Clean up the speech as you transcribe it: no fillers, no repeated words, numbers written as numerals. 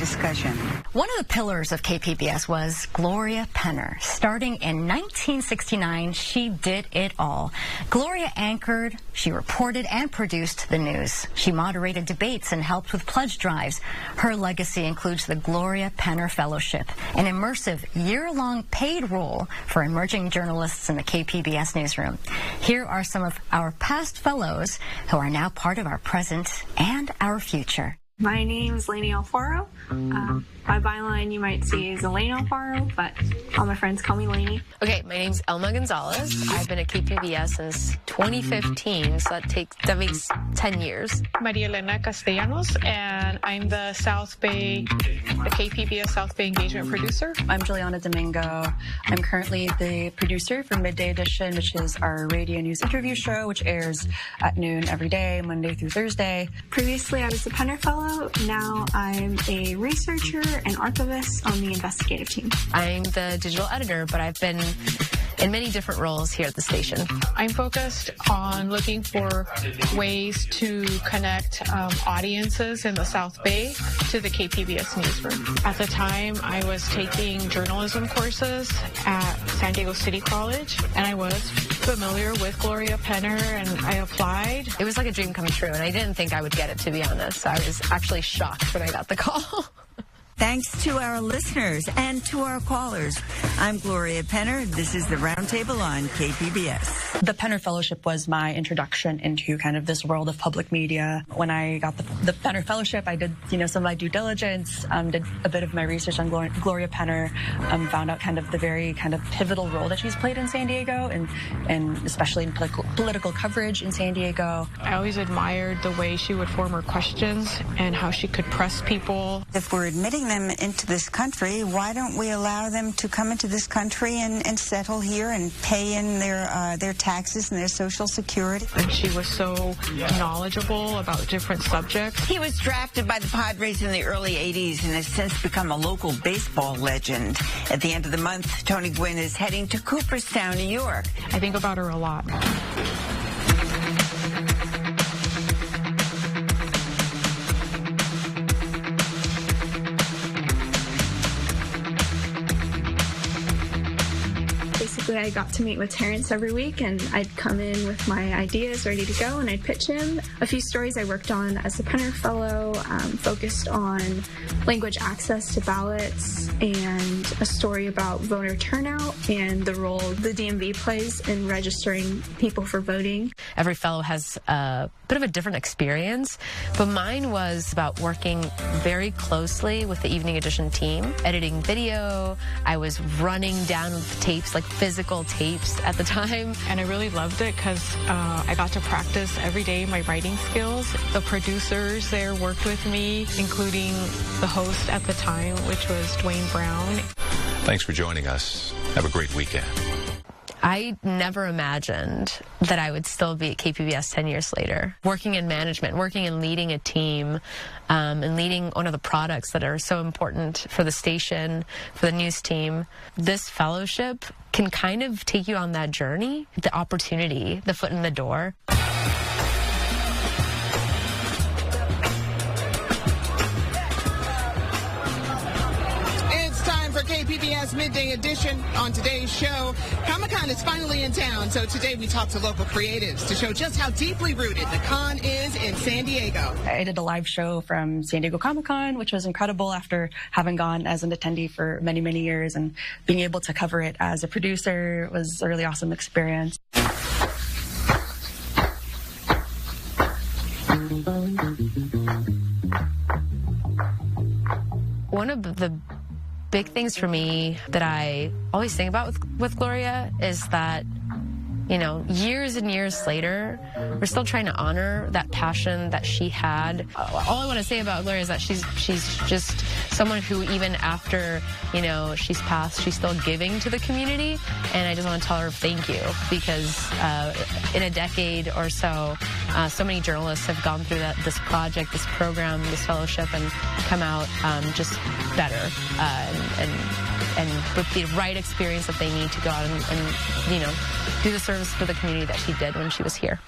discussion. One of the pillars of KPBS was Gloria Penner. Starting in 1969, she did it all. Gloria anchored, she reported and produced the news. She moderated debates and helped with pledge drives. Her legacy includes the Gloria Penner Fellowship, an immersive year-long paid role for emerging journalists in the KPBS newsroom. Here are some of our past fellows who are now part of our present and our future. My name's Lainey Alfaro. My byline you might see is Elaine Alfaro, but all my friends call me Lainey. Okay, my name's Elma Gonzalez. I've been at KPBS since 2015, so that makes 10 years. Maria Elena Castellanos, and I'm the KPBS South Bay engagement producer. I'm Juliana Domingo. I'm currently the producer for Midday Edition, which is our radio news interview show, which airs at noon every day, Monday through Thursday. Previously, I was a Penner Fellow. Now I'm a researcher and archivist on the investigative team. I'm the digital editor, but I've been in many different roles here at the station. I'm focused on looking for ways to connect audiences in the South Bay to the KPBS newsroom. At the time, I was taking journalism courses at San Diego City College, and I was familiar with Gloria Penner, and I applied. It was like a dream come true, and I didn't think I would get it, to be honest. I was actually shocked when I got the call. Thanks to our listeners and to our callers. I'm Gloria Penner. This is the Roundtable on KPBS. The Penner Fellowship was my introduction into kind of this world of public media. When I got the Penner Fellowship, I did, some of my due diligence, did a bit of my research on Gloria Penner, found out kind of the very kind of pivotal role that she's played in San Diego and especially in political coverage in San Diego. I always admired the way she would form her questions and how she could press people. If we're admitting them into this country, why don't we allow them to come into this country and settle here and pay in their taxes and their Social Security? And she was so knowledgeable about different subjects. He was drafted by the Padres in the early 80s and has since become a local baseball legend. At the end of the month, Tony Gwynn is heading to Cooperstown, New York. I think about her a lot. Basically, I got to meet with Terrence every week, and I'd come in with my ideas ready to go, and I'd pitch him. A few stories I worked on as a Penner Fellow focused on language access to ballots and a story about voter turnout and the role the DMV plays in registering people for voting. Every fellow has a bit of a different experience, but mine was about working very closely with the Evening Edition team, editing video. I was running down tapes, like physical tapes at the time. And I really loved it because I got to practice every day my writing skills. The producers there worked with me, including the host at the time, which was Dwayne Brown. Thanks for joining us. Have a great weekend. I never imagined that I would still be at KPBS 10 years later, working in management, working and leading a team, and leading one of the products that are so important for the station, for the news team. This fellowship can kind of take you on that journey, the opportunity, the foot in the door. KPBS Midday Edition. On today's show, Comic-Con is finally in town, so today we talk to local creatives to show just how deeply rooted the con is in San Diego. I did a live show from San Diego Comic-Con, which was incredible after having gone as an attendee for many, many years, and being able to cover it as a producer was a really awesome experience. One of the big things for me that I always think about with Gloria is that, years and years later, we're still trying to honor that passion that she had. All I want to say about Gloria is that she's just someone who, even after, she's passed, she's still giving to the community. And I just want to tell her thank you, because in a decade or so, so many journalists have gone through this project, this program, this fellowship, and come out just better and with the right experience that they need to go out and do the service for the community that she did when she was here.